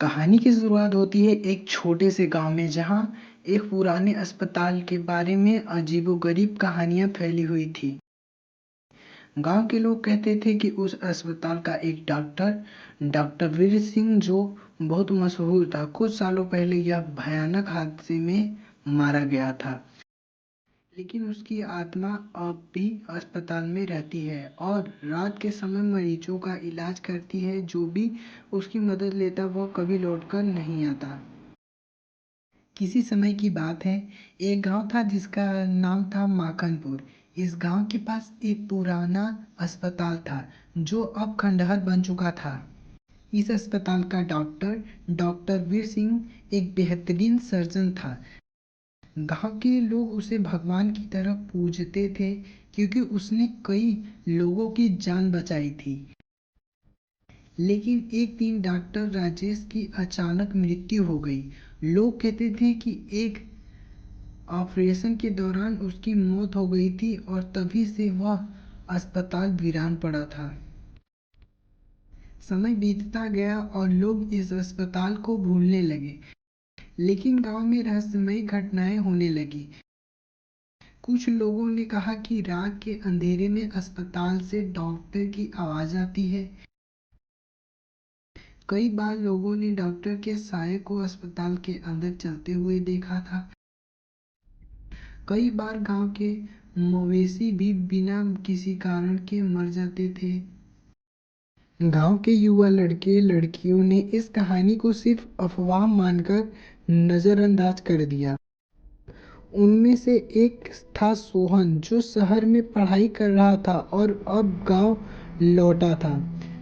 कहानी की शुरुआत होती है एक छोटे से गांव में जहां एक पुराने अस्पताल के बारे में अजीबोगरीब कहानियां फैली हुई थी। गांव के लोग कहते थे कि उस अस्पताल का एक डॉक्टर डॉक्टर वीर सिंह जो बहुत मशहूर था, कुछ सालों पहले यह भयानक हादसे में मारा गया था। लेकिन उसकी आत्मा अब भी अस्पताल में रहती है और रात के समय मरीजों का इलाज करती है। जो भी उसकी मदद लेता वह कभी लौटकर नहीं आता। किसी समय की बात है, एक गांव था जिसका नाम था माखनपुर। इस गांव के पास एक पुराना अस्पताल था जो अब खंडहर बन चुका था। इस अस्पताल का डॉक्टर डॉक्टर वीर सिंह एक बेहतरीन सर्जन था। गांव के लोग उसे भगवान की तरह पूजते थे क्योंकि उसने कई लोगों की जान बचाई थी। लेकिन एक दिन डॉक्टर राजेश की अचानक मृत्यु हो गई। लोग कहते थे कि एक ऑपरेशन के दौरान उसकी मौत हो गई थी और तभी से वह अस्पताल वीरान पड़ा था। समय बीतता गया और लोग इस अस्पताल को भूलने लगे। लेकिन गांव में रहस्यमयी घटनाएं होने लगी। कुछ लोगों ने कहा कि रात के अंधेरे में अस्पताल से डॉक्टर की आवाज आती है। कई बार लोगों ने डॉक्टर के साये को अस्पताल के अंदर चलते हुए देखा था। कई बार गांव के मवेशी भी बिना किसी कारण के मर जाते थे। गांव के युवा लड़के लड़कियों ने इस कहानी को सिर्फ अफवाह मानकर नजरअंदाज कर दिया। उनमें से एक था सोहन, जो शहर में पढ़ाई कर रहा था और अब गांव लौटा था।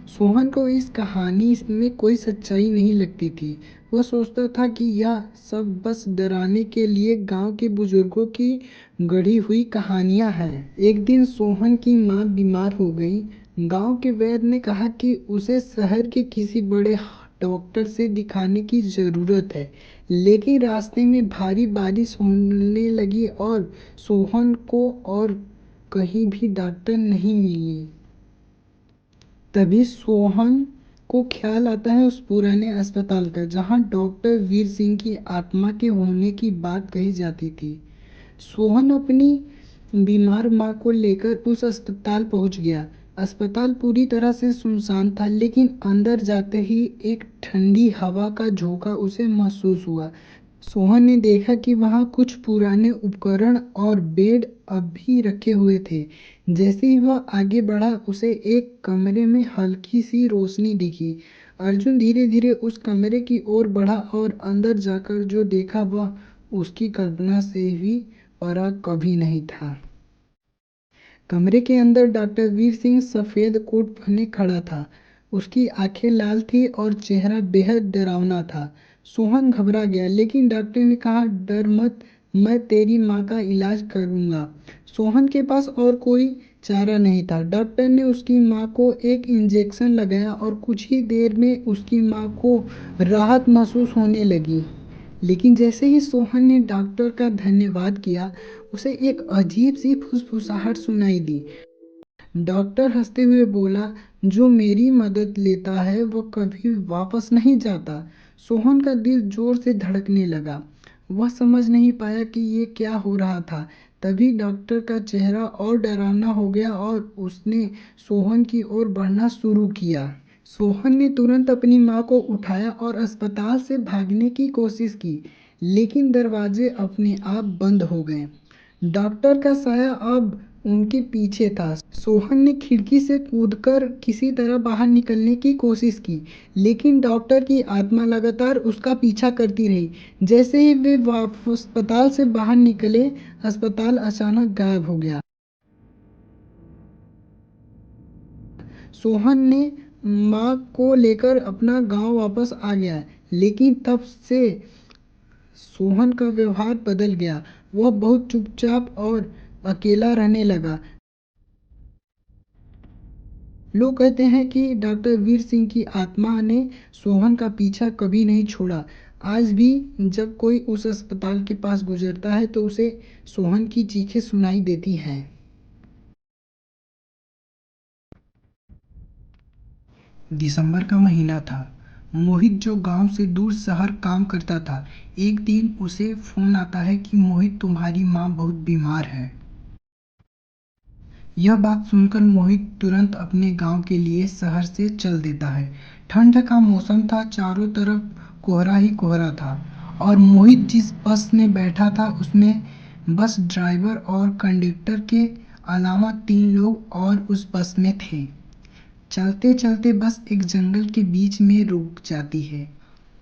सोहन को इस कहानी में कोई सच्चाई नहीं लगती थी। वह सोचता था कि यह सब बस डराने के लिए गांव के बुजुर्गों की गढ़ी हुई कहानियां हैं। एक दिन सोहन की मां बीमार हो गई। गांव के वैद्य ने कहा कि उसे शहर के किसी बड़े डॉक्टर से दिखाने की जरूरत है। लेकिन रास्ते में भारी बारिश होने लगी और सोहन को और कहीं भी डॉक्टर नहीं मिली। तभी सोहन को ख्याल आता है उस पुराने अस्पताल का जहां डॉक्टर वीर सिंह की आत्मा के होने की बात कही जाती थी। सोहन अपनी बीमार मां को लेकर उस अस्पताल पहुंच गया। अस्पताल पूरी तरह से सुनसान था, लेकिन अंदर जाते ही एक ठंडी हवा का झोंका उसे महसूस हुआ। सोहन ने देखा कि वहां कुछ पुराने उपकरण और बेड अब भी रखे हुए थे। जैसे ही वह आगे बढ़ा, उसे एक कमरे में हल्की सी रोशनी दिखी। अर्जुन धीरे धीरे उस कमरे की ओर बढ़ा और अंदर जाकर जो देखा वह उसकी कल्पना से भी परा कभी नहीं था। कमरे के अंदर डॉक्टर वीर सिंह सफेद कोट पहने खड़ा था। उसकी आंखें लाल थी और चेहरा बेहद डरावना था। सोहन घबरा गया, लेकिन डॉक्टर ने कहा, डर मत, मैं तेरी माँ का इलाज करूंगा। सोहन के पास और कोई चारा नहीं था। डॉक्टर ने उसकी माँ को एक इंजेक्शन लगाया और कुछ ही देर में उसकी माँ को राहत महसूस होने लगी। लेकिन जैसे ही सोहन ने डॉक्टर का धन्यवाद किया, उसे एक अजीब सी फुसफुसाहट सुनाई दी। डॉक्टर हंसते हुए बोला, जो मेरी मदद लेता है वो कभी वापस नहीं जाता। सोहन का दिल जोर से धड़कने लगा। वह समझ नहीं पाया कि ये क्या हो रहा था। तभी डॉक्टर का चेहरा और डरावना हो गया और उसने सोहन की ओर बढ़ना शुरू किया। सोहन ने तुरंत अपनी माँ को उठाया और अस्पताल से भागने की कोशिश की, लेकिन दरवाजे अपने आप बंद हो गए। डॉक्टर का साया अब उनके पीछे था। सोहन ने खिड़की से कूदकर किसी तरह बाहर निकलने की कोशिश की, लेकिन डॉक्टर की आत्मा लगातार उसका पीछा करती रही। जैसे ही वे अस्पताल से बाहर निकले, अस्पताल अचानक गायब हो गया। सोहन ने माँ को लेकर अपना गांव वापस आ गया, लेकिन तब से सोहन का व्यवहार बदल गया। वह बहुत चुपचाप और अकेला रहने लगा। लोग कहते हैं कि डॉक्टर वीर सिंह की आत्मा ने सोहन का पीछा कभी नहीं छोड़ा। आज भी जब कोई उस अस्पताल के पास गुजरता है तो उसे सोहन की चीखें सुनाई देती हैं। दिसंबर का महीना था। मोहित जो गांव से दूर शहर काम करता था, एक दिन उसे फोन आता है कि मोहित, तुम्हारी माँ बहुत बीमार है। यह बात सुनकर मोहित तुरंत अपने गांव के लिए शहर से चल देता है। ठंड का मौसम था, चारों तरफ कोहरा ही कोहरा था और मोहित जिस बस में बैठा था उसमें बस ड्राइवर और कंडक्टर के अलावा 3 लोग और उस बस में थे। चलते चलते बस एक जंगल के बीच में रुक जाती है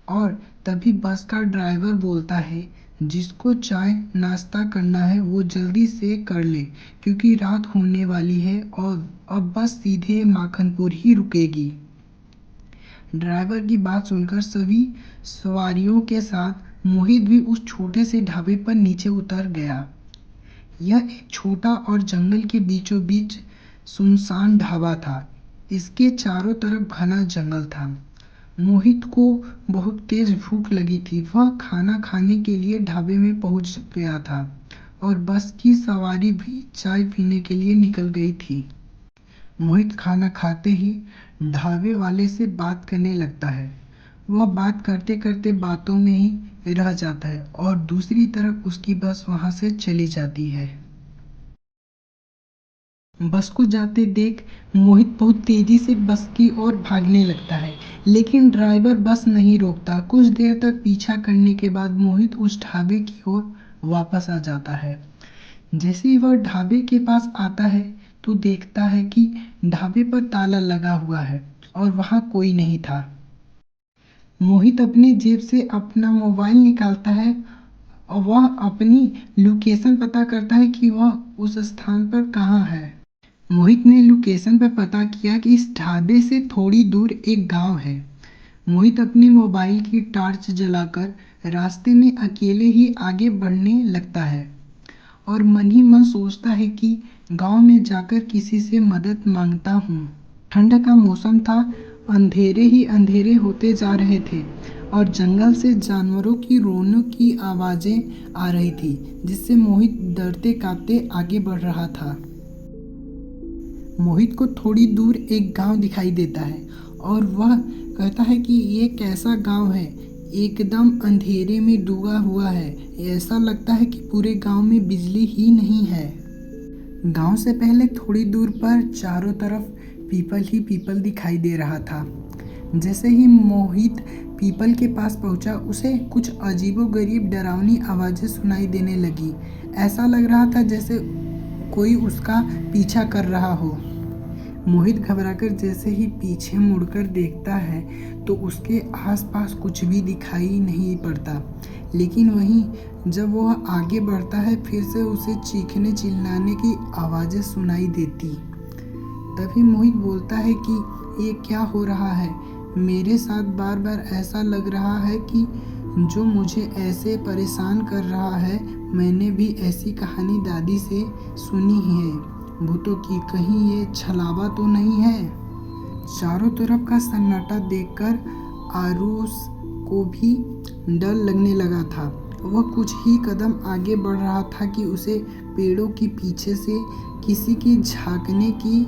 और तभी बस का ड्राइवर बोलता है, जिसको चाय नाश्ता करना है वो जल्दी से कर ले, क्योंकि रात होने वाली है और अब बस सीधे माखनपुर ही रुकेगी। ड्राइवर की बात सुनकर सभी सवारियों के साथ मोहित भी उस छोटे से ढाबे पर नीचे उतर गया। यह एक छोटा और जंगल के बीचों बीच सुनसान ढाबा था। इसके चारों तरफ घना जंगल था। मोहित को बहुत तेज भूख लगी थी। वह खाना खाने के लिए ढाबे में पहुंच गया था और बस की सवारी भी चाय पीने के लिए निकल गई थी। मोहित खाना खाते ही ढाबे वाले से बात करने लगता है। वह बात करते करते बातों में ही रह जाता है और दूसरी तरफ उसकी बस वहां से चली जाती है। बस को जाते देख मोहित बहुत तेजी से बस की ओर भागने लगता है, लेकिन ड्राइवर बस नहीं रोकता। कुछ देर तक पीछा करने के बाद मोहित उस ढाबे की ओर वापस आ जाता है। जैसे ही वह ढाबे के पास आता है तो देखता है कि ढाबे पर ताला लगा हुआ है और वहां कोई नहीं था। मोहित अपने जेब से अपना मोबाइल निकालता है और वह अपनी लोकेशन पता करता है कि वह उस स्थान पर कहाँ है। मोहित ने लोकेशन पर पता किया कि इस ढाबे से थोड़ी दूर एक गांव है। मोहित अपने मोबाइल की टॉर्च जलाकर रास्ते में अकेले ही आगे बढ़ने लगता है और मन ही मन सोचता है कि गांव में जाकर किसी से मदद मांगता हूँ। ठंड का मौसम था, अंधेरे ही अंधेरे होते जा रहे थे और जंगल से जानवरों की रोने की आवाजें आ रही थी, जिससे मोहित डरते कांपते आगे बढ़ रहा था। मोहित को थोड़ी दूर एक गांव दिखाई देता है और वह कहता है कि ये कैसा गांव है, एकदम अंधेरे में डूबा हुआ है। ऐसा लगता है कि पूरे गांव में बिजली ही नहीं है। गांव से पहले थोड़ी दूर पर चारों तरफ पीपल ही पीपल दिखाई दे रहा था। जैसे ही मोहित पीपल के पास पहुंचा, उसे कुछ अजीबोगरीब डरावनी आवाजें सुनाई देने लगी। ऐसा लग रहा था जैसे कोई उसका पीछा कर रहा हो। मोहित घबराकर जैसे ही पीछे मुड़कर देखता है तो उसके आसपास कुछ भी दिखाई नहीं पड़ता, लेकिन वहीं जब वह आगे बढ़ता है फिर से उसे चीखने चिल्लाने की आवाजें सुनाई देती। तभी मोहित बोलता है कि ये क्या हो रहा है, मेरे साथ बार बार ऐसा लग रहा है कि जो मुझे ऐसे परेशान कर रहा है। मैंने भी ऐसी कहानी दादी से सुनी है भूतों की, कहीं ये छलावा तो नहीं है। चारों तरफ का सन्नाटा देखकर आरुष को भी डर लगने लगा था। वह कुछ ही कदम आगे बढ़ रहा था कि उसे पेड़ों के पीछे से किसी के झांकने की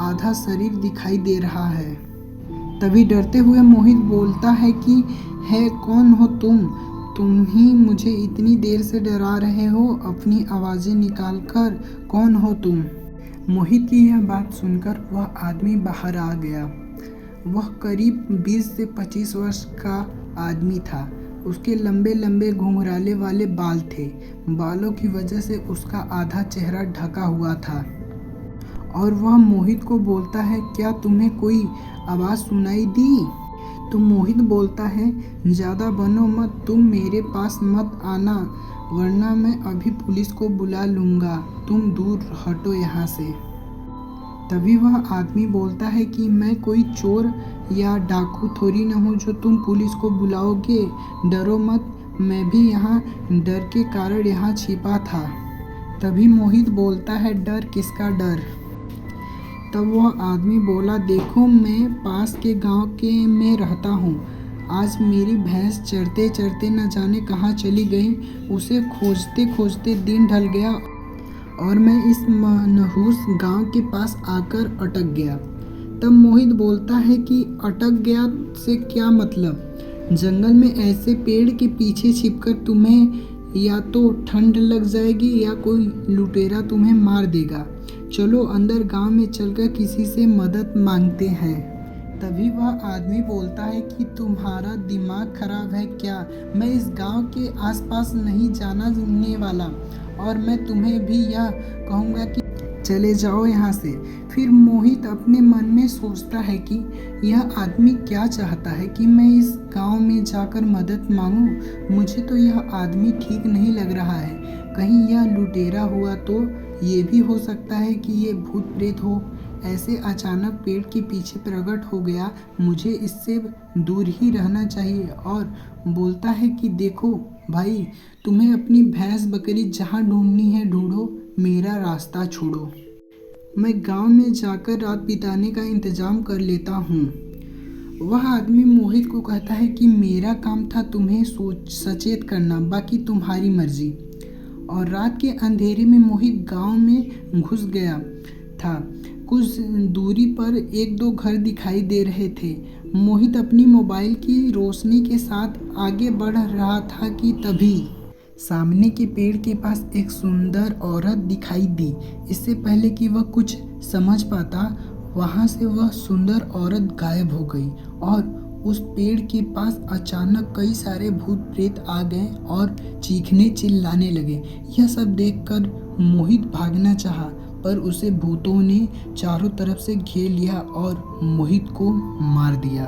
आधा शरीर दिखाई दे रहा है। तभी डरते हुए मोहित बोलता है कि है कौन हो तुम ही मुझे इतनी देर से डरा रहे हो, अपनी आवाजें निकालकर कौन हो तुम। मोहित की यह बात सुनकर वह आदमी बाहर आ गया। वह करीब 20 से 25 वर्ष का आदमी था। उसके लंबे लंबे घुंघराले वाले बाल थे। बालों की वजह से उसका आधा चेहरा ढका हुआ था और वह मोहित को बोलता है, क्या तुम्हें कोई आवाज़ सुनाई दी। तो मोहित बोलता है, ज़्यादा बनो मत, तुम मेरे पास मत आना वरना मैं अभी पुलिस को बुला लूँगा, तुम दूर हटो यहाँ से। तभी वह आदमी बोलता है कि मैं कोई चोर या डाकू थोड़ी न हूँ जो तुम पुलिस को बुलाओगे, डरो मत, मैं भी यहाँ डर के कारण यहाँ छिपा था। तभी मोहित बोलता है, डर किसका डर। तब वह आदमी बोला, देखो मैं पास के गांव के में रहता हूँ। आज मेरी भैंस चरते चरते न जाने कहाँ चली गई। उसे खोजते खोजते दिन ढल गया और मैं इस मनहूस गांव के पास आकर अटक गया। तब मोहित बोलता है कि अटक गया से क्या मतलब। जंगल में ऐसे पेड़ के पीछे छिपकर तुम्हें या तो ठंड लग जाएगी या कोई लुटेरा तुम्हें मार देगा। चलो अंदर गांव में चलकर किसी से मदद मांगते हैं। तभी वह आदमी बोलता है कि तुम्हारा दिमाग खराब है क्या? मैं इस गांव के आसपास नहीं जाने वाला और मैं तुम्हें भी यह कहूँगा कि चले जाओ यहाँ से। फिर मोहित अपने मन में सोचता है कि यह आदमी क्या चाहता है कि मैं इस गांव में जाकर मदद मांगूं। मुझे तो यह आदमी ठीक नहीं लग रहा है। कहीं यह लुटेरा हुआ तो ये भी हो सकता है कि ये भूत प्रेत हो। ऐसे अचानक पेड़ के पीछे प्रकट हो गया, मुझे इससे दूर ही रहना चाहिए। और बोलता है कि देखो भाई, तुम्हें अपनी भैंस बकरी जहाँ ढूंढनी है ढूंढो, मेरा रास्ता छोड़ो। मैं गांव में जाकर रात बिताने का इंतजाम कर लेता हूँ। वह आदमी मोहित को कहता है कि मेरा काम था तुम्हें सचेत करना, बाकी तुम्हारी मर्जी। और रात के अंधेरे में मोहित गांव में घुस गया था। कुछ दूरी पर एक दो घर दिखाई दे रहे थे। मोहित अपनी मोबाइल की रोशनी के साथ आगे बढ़ रहा था कि तभी सामने के पेड़ के पास एक सुंदर औरत दिखाई दी। इससे पहले कि वह कुछ समझ पाता, वहां से वह सुंदर औरत गायब हो गई और उस पेड़ के पास अचानक कई सारे भूत प्रेत आ गए और चीखने चिल्लाने लगे। यह सब देखकर मोहित भागना चाहा, पर उसे भूतों ने चारों तरफ से घेर लिया और मोहित को मार दिया।